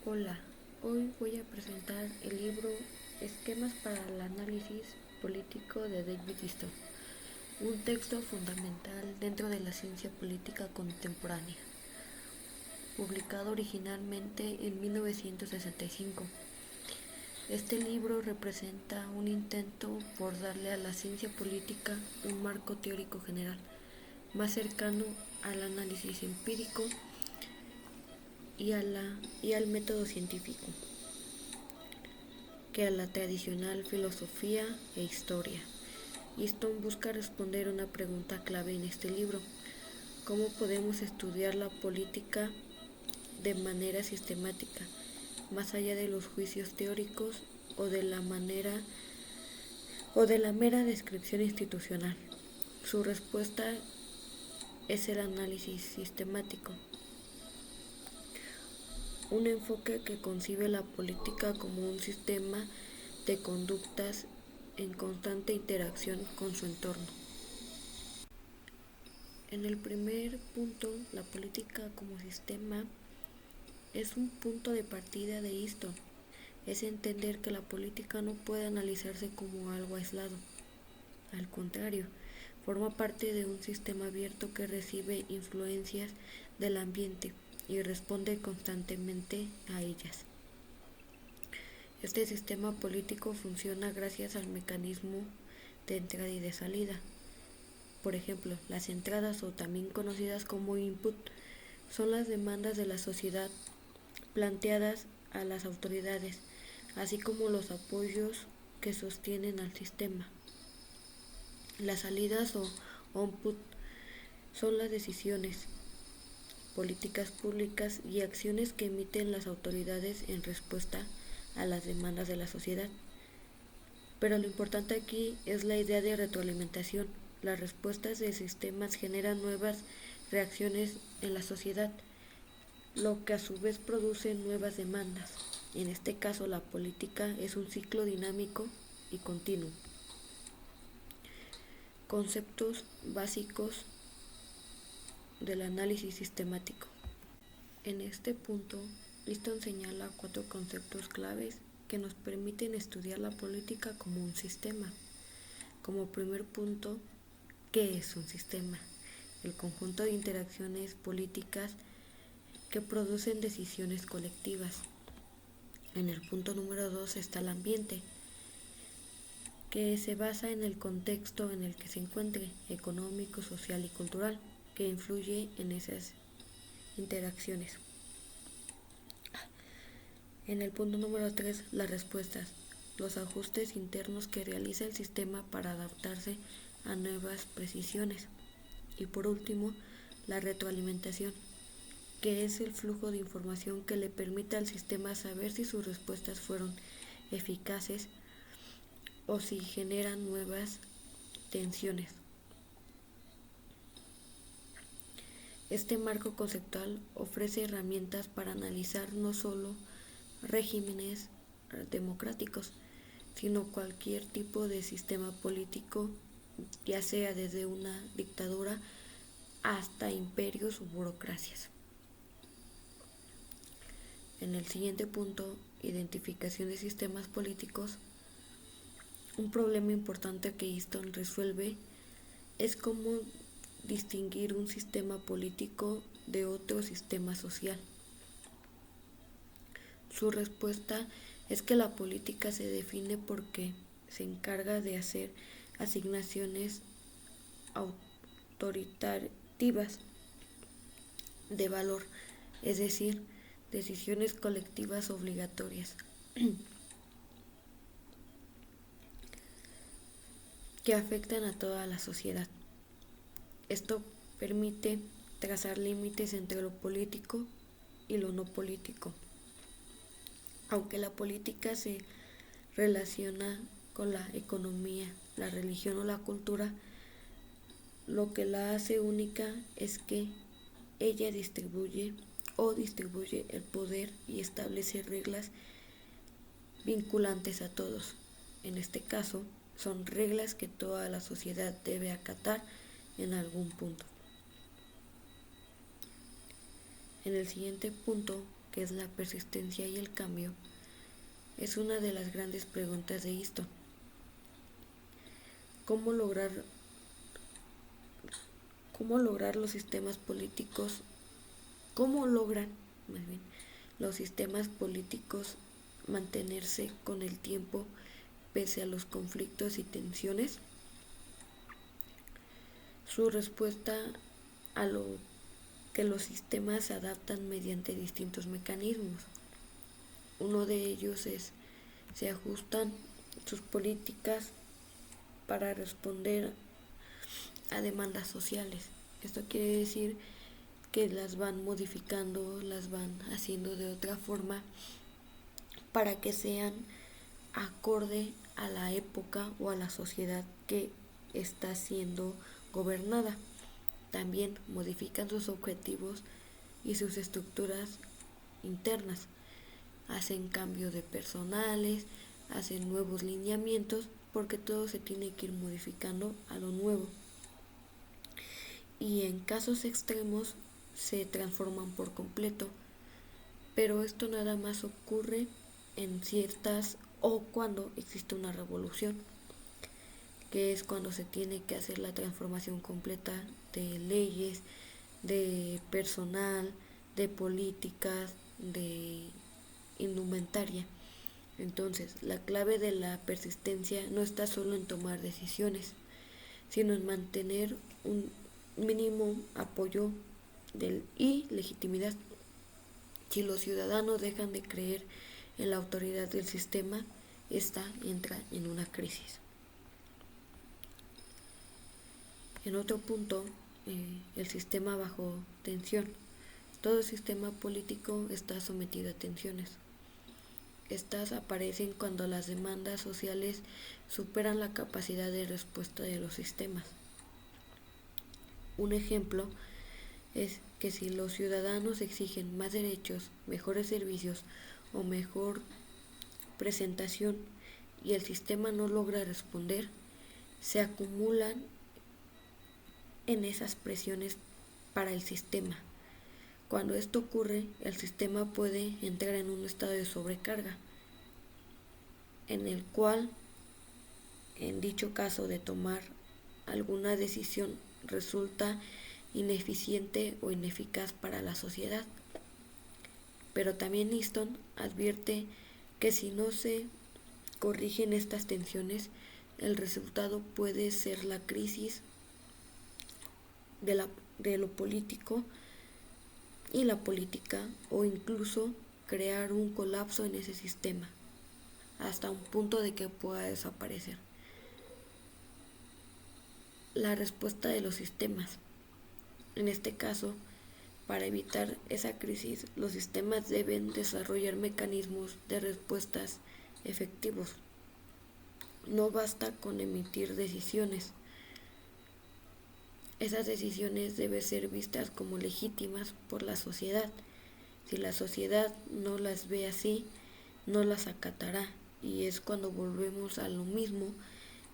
Hola, hoy voy a presentar el libro Esquemas para el análisis político de David Easton, un texto fundamental dentro de la ciencia política contemporánea, publicado originalmente en 1965. Este libro representa un intento por darle a la ciencia política un marco teórico general, más cercano al análisis empírico y al método científico que a la tradicional filosofía e historia. Easton busca responder una pregunta clave en este libro: ¿cómo podemos estudiar la política de manera sistemática, más allá de los juicios teóricos o de la mera descripción institucional? Su respuesta es el análisis sistemático, un enfoque que concibe la política como un sistema de conductas en constante interacción con su entorno. En el primer punto, la política como sistema es un punto de partida de Easton. Es entender que la política no puede analizarse como algo aislado. Al contrario, forma parte de un sistema abierto que recibe influencias del ambiente y responde constantemente a ellas. Este sistema político funciona gracias al mecanismo de entrada y de salida. Por ejemplo, las entradas, o también conocidas como input, son las demandas de la sociedad planteadas a las autoridades, así como los apoyos que sostienen al sistema. Las salidas o output son las decisiones, políticas públicas y acciones que emiten las autoridades en respuesta a las demandas de la sociedad. Pero lo importante aquí es la idea de retroalimentación. Las respuestas de sistemas generan nuevas reacciones en la sociedad, lo que a su vez produce nuevas demandas. En este caso, la política es un ciclo dinámico y continuo. Conceptos básicos del análisis sistemático. En este punto, Easton señala 4 conceptos claves que nos permiten estudiar la política como un sistema. Como primer punto, ¿qué es un sistema? El conjunto de interacciones políticas que producen decisiones colectivas. En el punto número 2 está el ambiente, que se basa en el contexto en el que se encuentre, económico, social y cultural, que influye en esas interacciones. En el punto número 3, las respuestas, los ajustes internos que realiza el sistema para adaptarse a nuevas precisiones. Y por último, la retroalimentación, que es el flujo de información que le permite al sistema saber si sus respuestas fueron eficaces o si generan nuevas tensiones. Este marco conceptual ofrece herramientas para analizar no solo regímenes democráticos, sino cualquier tipo de sistema político, ya sea desde una dictadura hasta imperios o burocracias. En el siguiente punto, identificación de sistemas políticos, un problema importante que Easton resuelve es cómo distinguir un sistema político de otro sistema social. Su respuesta es que la política se define porque se encarga de hacer asignaciones autoritativas de valor, es decir, decisiones colectivas obligatorias que afectan a toda la sociedad. Esto permite trazar límites entre lo político y lo no político. Aunque la política se relaciona con la economía, la religión o la cultura, lo que la hace única es que ella distribuye el poder y establece reglas vinculantes a todos. En este caso, son reglas que toda la sociedad debe acatar en algún punto. En el siguiente punto que es la persistencia y el cambio, es una de las grandes preguntas de Easton. ¿Cómo lograr los sistemas políticos, cómo logran más bien los sistemas políticos mantenerse con el tiempo pese a los conflictos y tensiones? Su respuesta a lo que los sistemas se adaptan mediante distintos mecanismos. Uno de ellos es se ajustan sus políticas para responder a demandas sociales. Esto quiere decir que las van modificando, las van haciendo de otra forma para que sean acorde a la época o a la sociedad que está siendo gobernada. También modifican sus objetivos y sus estructuras internas. Hacen cambio de personales, hacen nuevos lineamientos, porque todo se tiene que ir modificando a lo nuevo. Y en casos extremos se transforman por completo, pero esto nada más ocurre en ciertas o cuando existe una revolución, que es cuando se tiene que hacer la transformación completa de leyes, de personal, de políticas, de indumentaria. Entonces, la clave de la persistencia no está solo en tomar decisiones, sino en mantener un mínimo apoyo y legitimidad. Si los ciudadanos dejan de creer en la autoridad del sistema, esta entra en una crisis. En otro punto, el sistema bajo tensión. Todo sistema político está sometido a tensiones. Estas aparecen cuando las demandas sociales superan la capacidad de respuesta de los sistemas. Un ejemplo es que si los ciudadanos exigen más derechos, mejores servicios o mejor presentación y el sistema no logra responder, se acumulan en esas presiones para el sistema. Cuando esto ocurre, el sistema puede entrar en un estado de sobrecarga, en el cual, en dicho caso de tomar alguna decisión, resulta ineficiente o ineficaz para la sociedad. Pero también Easton advierte que si no se corrigen estas tensiones, el resultado puede ser la crisis de lo político y la política, o incluso crear un colapso en ese sistema, hasta un punto de que pueda desaparecer. La respuesta de los sistemas. En este caso, para evitar esa crisis, los sistemas deben desarrollar mecanismos de respuestas efectivos. No basta con emitir decisiones. Esas decisiones deben ser vistas como legítimas por la sociedad. Si la sociedad no las ve así, no las acatará, y es cuando volvemos a lo mismo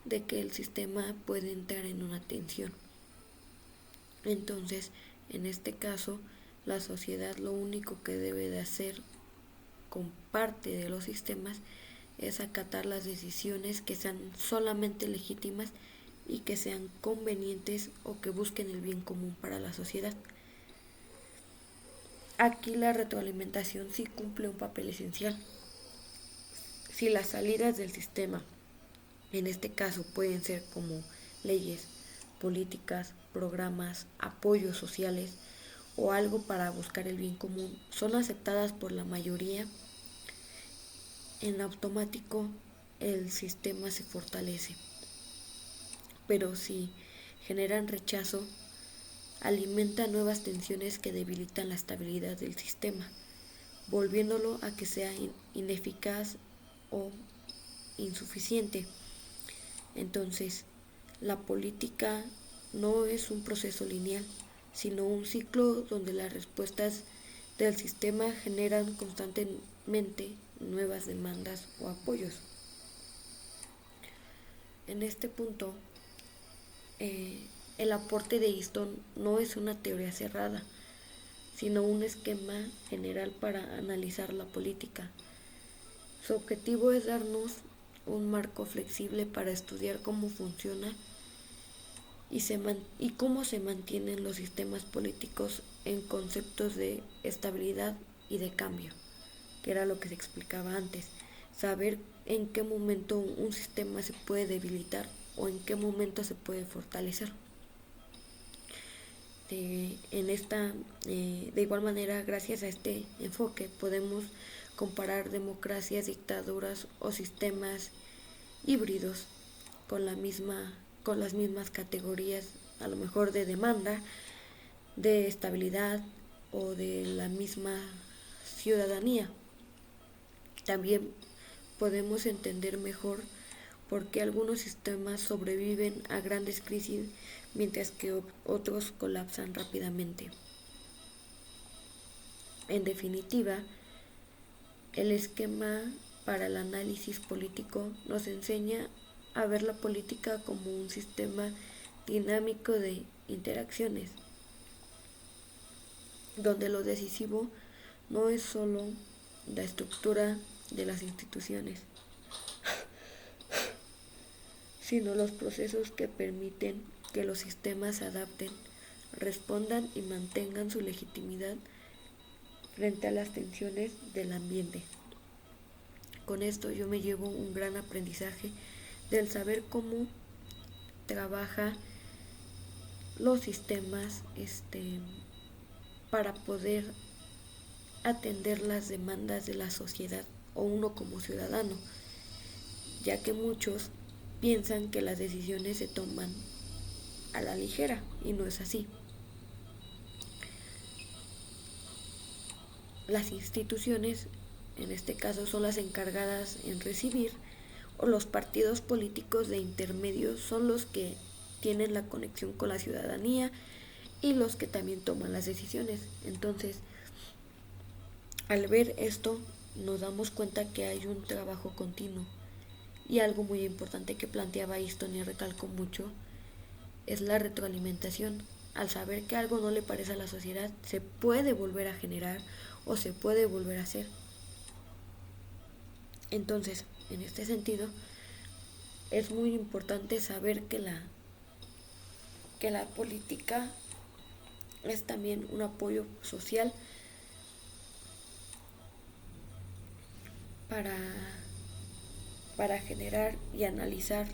de que el sistema puede entrar en una tensión. Entonces, en este caso, la sociedad lo único que debe de hacer con parte de los sistemas es acatar las decisiones que sean solamente legítimas y que sean convenientes o que busquen el bien común para la sociedad. Aquí la retroalimentación sí cumple un papel esencial. Si las salidas del sistema, en este caso, pueden ser como leyes, políticas, programas, apoyos sociales o algo para buscar el bien común, son aceptadas por la mayoría, en automático el sistema se fortalece. Pero si generan rechazo, alimenta nuevas tensiones que debilitan la estabilidad del sistema, volviéndolo a que sea ineficaz o insuficiente. Entonces, la política no es un proceso lineal, sino un ciclo donde las respuestas del sistema generan constantemente nuevas demandas o apoyos. En este punto, el aporte de Easton no es una teoría cerrada, sino un esquema general para analizar la política. Su objetivo es darnos un marco flexible para estudiar cómo funciona y cómo se mantienen los sistemas políticos en conceptos de estabilidad y de cambio, que era lo que se explicaba antes. Saber en qué momento un sistema se puede debilitar o en qué momento se puede fortalecer. De igual manera, gracias a este enfoque, podemos comparar democracias, dictaduras o sistemas híbridos con con las mismas categorías, a lo mejor de demanda, de estabilidad o de la misma ciudadanía. También podemos entender mejor por qué algunos sistemas sobreviven a grandes crisis mientras que otros colapsan rápidamente. En definitiva, el esquema para el análisis político nos enseña a ver la política como un sistema dinámico de interacciones, donde lo decisivo no es solo la estructura de las instituciones, sino los procesos que permiten que los sistemas se adapten, respondan y mantengan su legitimidad frente a las tensiones del ambiente. Con esto yo me llevo un gran aprendizaje del saber cómo trabaja los sistemas para poder atender las demandas de la sociedad o uno como ciudadano, ya que muchos piensan que las decisiones se toman a la ligera y no es así. Las instituciones, en este caso, son las encargadas en recibir, o los partidos políticos de intermedio son los que tienen la conexión con la ciudadanía y los que también toman las decisiones. Entonces, al ver esto, nos damos cuenta que hay un trabajo continuo. Y algo muy importante que planteaba Easton y recalco mucho es la retroalimentación. Al saber que algo no le parece a la sociedad, se puede volver a generar o se puede volver a hacer. Entonces, en este sentido, es muy importante saber que la política es también un apoyo social para, para generar y analizar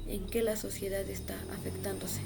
en qué la sociedad está afectándose.